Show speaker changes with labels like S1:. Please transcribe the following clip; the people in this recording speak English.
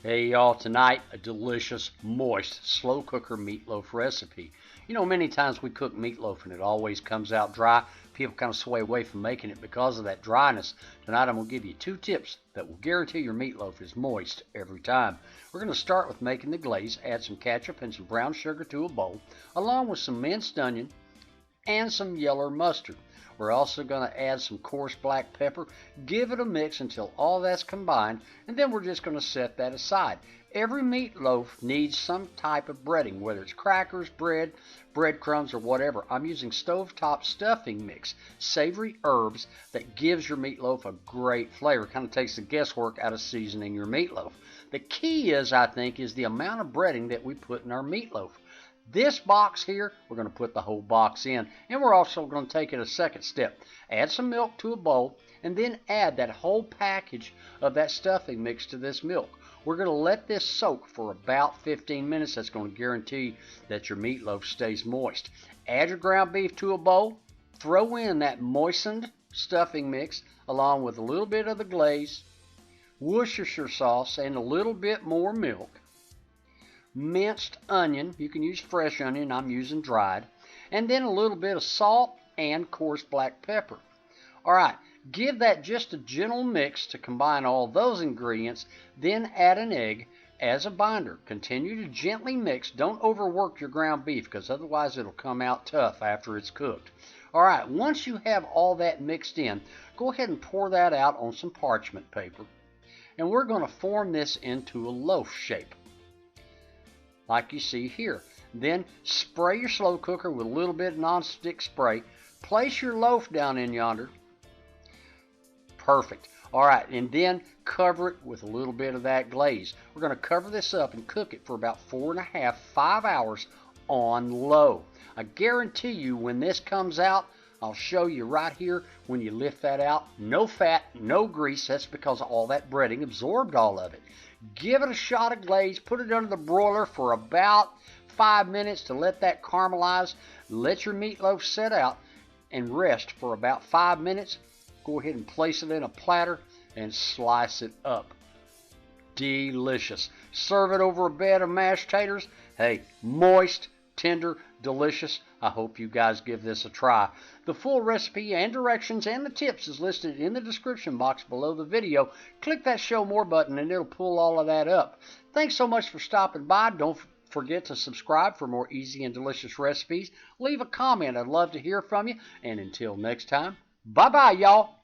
S1: Hey y'all, tonight a delicious, moist, slow cooker meatloaf recipe. You know, many times we cook meatloaf and it always comes out dry. People kind of sway away from making it because of that dryness. Tonight I'm going to give you 2 tips that will guarantee your meatloaf is moist every time. We're going to start with making the glaze. Add some ketchup and some brown sugar to a bowl, along with some minced onion and some yellow mustard. We're also going to add some coarse black pepper. Give it a mix until all that's combined, and then we're just going to set that aside. Every meatloaf needs some type of breading, whether it's crackers, bread, breadcrumbs, or whatever. I'm using Stovetop stuffing mix, savory herbs that gives your meatloaf a great flavor. Kind of takes the guesswork out of seasoning your meatloaf. The key is, I think, is the amount of breading that we put in our meatloaf. This box here, we're going to put the whole box in, and we're also going to take it a second step. Add some milk to a bowl, and then add that whole package of that stuffing mix to this milk. We're going to let this soak for about 15 minutes. That's going to guarantee that your meatloaf stays moist. Add your ground beef to a bowl. Throw in that moistened stuffing mix along with a little bit of the glaze, Worcestershire sauce, and a little bit more milk. Minced onion, you can use fresh onion, I'm using dried, and then a little bit of salt and coarse black pepper. Alright, give that just a gentle mix to combine all those ingredients, then add an egg as a binder. Continue to gently mix. Don't overwork your ground beef because otherwise it'll come out tough after it's cooked. Alright, once you have all that mixed in, go ahead and pour that out on some parchment paper, and we're going to form this into a loaf shape, like you see here. Then spray your slow cooker with a little bit of non-stick spray. Place your loaf down in yonder. Perfect. Alright, and then cover it with a little bit of that glaze. We're going to cover this up and cook it for about 4.5 to 5 hours on low. I guarantee you when this comes out, I'll show you right here when you lift that out. No fat, no grease. That's because all that breading absorbed all of it. Give it a shot of glaze. Put it under the broiler for about 5 minutes to let that caramelize. Let your meatloaf set out and rest for about 5 minutes. Go ahead and place it in a platter and slice it up. Delicious. Serve it over a bed of mashed taters. Hey, moist, tender, delicious. I hope you guys give this a try. The full recipe and directions and the tips is listed in the description box below the video. Click that show more button and it'll pull all of that up. Thanks so much for stopping by. Don't forget to subscribe for more easy and delicious recipes. Leave a comment. I'd love to hear from you. And until next time, bye-bye, y'all.